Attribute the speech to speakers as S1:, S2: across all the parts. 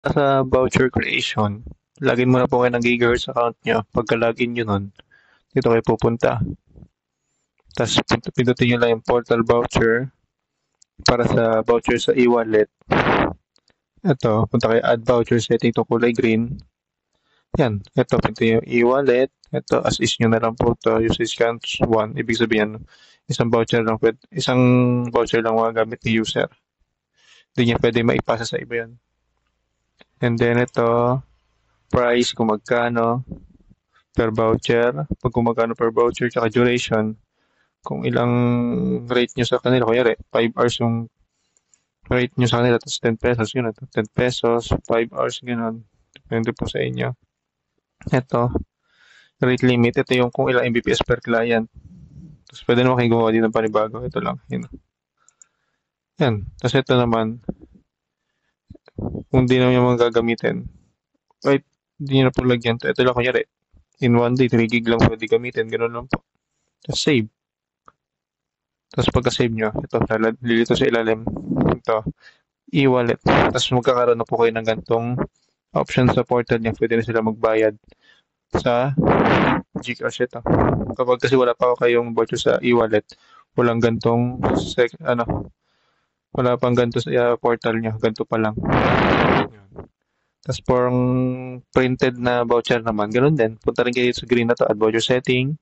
S1: Sa voucher creation, login muna po kayo ng Gigahertz account nyo. Pagka-login nyo nun, dito kayo pupunta. Tapos pindutin nyo lang yung portal voucher para sa voucher sa e-wallet. Ito, punta kayo add voucher setting to kulay green. Yan, ito, pindutin yung e-wallet. Ito, as is nyo na lang po ito. Usage counts 1. Ibig sabihin, isang voucher lang magagamit ni user. Hindi niya pwede maipasa sa iba yan. And then ito, price kung magkano per voucher, pag kung magkano per voucher, tsaka duration, kung ilang rate nyo sa kanila, kunyari, 5 hours yung rate nyo sa kanila, tapos 10 pesos, yun, 10 pesos, 5 hours, gano'n, depende po sa inyo. Ito, rate limit, ito yung kung ilang Mbps per client. Tapos pwede naman kayo gumawa din ng panibago, ito lang, yun. Yan, tapos ito naman, kung di naman yung mga gagamitin, kahit di nyo na po lagyan to, ito lang kunyari, in one day, 3 gig lang pwede gamitin, gano'n lang po. Tapos save. Tapos pagka-save nyo, ito, lilito sa ilalim, ito, e-wallet. Tapos magkakaroon na po kayo ng gantong option sa portal niya. Pwede na sila magbayad sa Gcash ito. Kapag kasi wala pa kayong voucher sa e-wallet, walang gantong wala pang ganto sa portal niya, ganto pa lang. Tapos pang printed na voucher naman, ganun din. Punta rin kayo sa green na to, add voucher setting.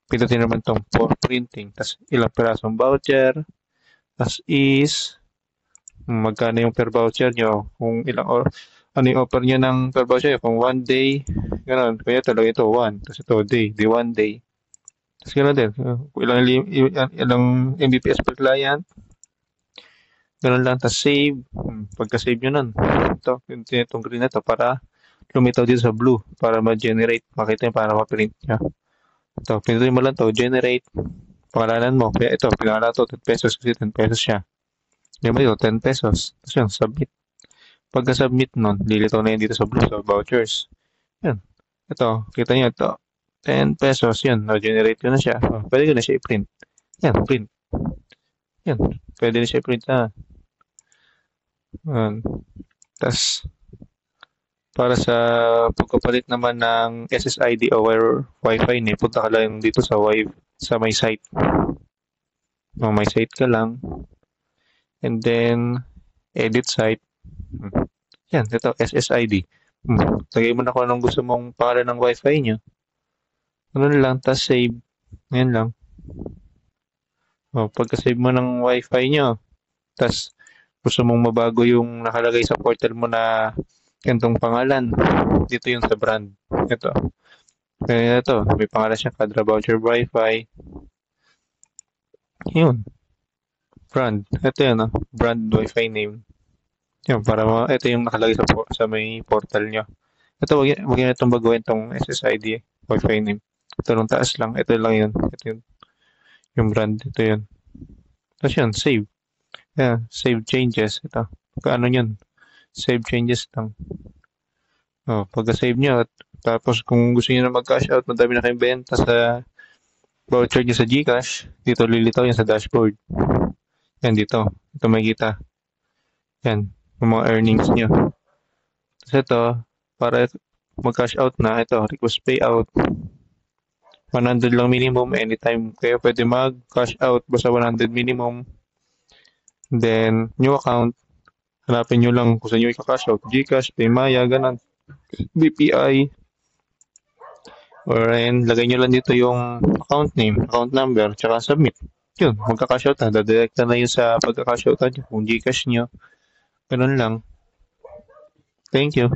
S1: Pindutin naman tong for printing. Tapos ilang pirasong voucher. Tapos is magkano yung per voucher nyo, kung ilang ano yung offer nyo ng per voucher, kung 1 day, gano'n, kaya talaga ito 1, tapos ito day 1 day. Tapos gano'n din, kung ilang Mbps per client, gano'n lang, tapos save, pagka-save nyo nun, itong green na to, para lumitaw dito sa blue, para ma-generate, makita nyo, para ma-print nyo. Ito, pinutuloy mo lang to, generate, pangalanan mo, kaya ito, pinakala to, 10 pesos, kasi 10 pesos siya. Yung mo dito, 10 pesos. Tapos yun, submit. Pagka-submit nun, lilitaw na yun dito sa blue, sa vouchers. Yan. Ito, kita nyo ito. 10 pesos, yun. Na-generate ko na siya. Pwede ko na siya i-print. Yan, print. Yan. Pwede na siya i-print na. Tapos, para sa pagkapalit naman ng SSID o Wi-Fi, punta ka lang dito sa may site. May site ka lang. And then, edit site. Yan, ito, SSID. Lagay mo na kung anong gusto mong pangalan ng Wi-Fi nyo. Ano lang, tas save. Yan lang. Pagka-save mo ng Wi-Fi nyo, tas gusto mong mabago yung nakalagay sa portal mo na ganitong pangalan. Dito yung sa brand. Ito. Kaya ito, may pangalan siya, Kadra Voucher Wi-Fi. Yun. Brand. Ito yan, brand Wi-Fi name. Yun, ito yung nakalagay sa may portal nyo. Ito, wag yun itong baguhin itong SSID, Wi-Fi name. Ito nung taas lang. Ito lang yun. Ito yun. Yung brand. Ito yun. Tapos yun, save. Yeah, save changes. Ito. Ano yun? Save changes lang. Pagka-save nyo, tapos kung gusto nyo na mag-cash out, madami na kayong benta sa voucher nyo sa Gcash, dito lilitaw yan sa dashboard. Yan dito. Ito makikita. Yan. Yung mga earnings nyo. Tapos ito, para mag-cash out na, ito, request payout. 100 lang minimum anytime. Kaya pwede mag-cash out basta 100 minimum. Then, new account. Hanapin nyo lang kung saan nyo i-cash out. Gcash, Paymaya, ganun. BPI. Or lagay nyo lang dito yung account name, account number, tsaka submit. Yun, magka-cash out na. Dadirekta na yun sa pagka-cash out nyo. Kung Gcash nyo. Ganun lang. Thank you.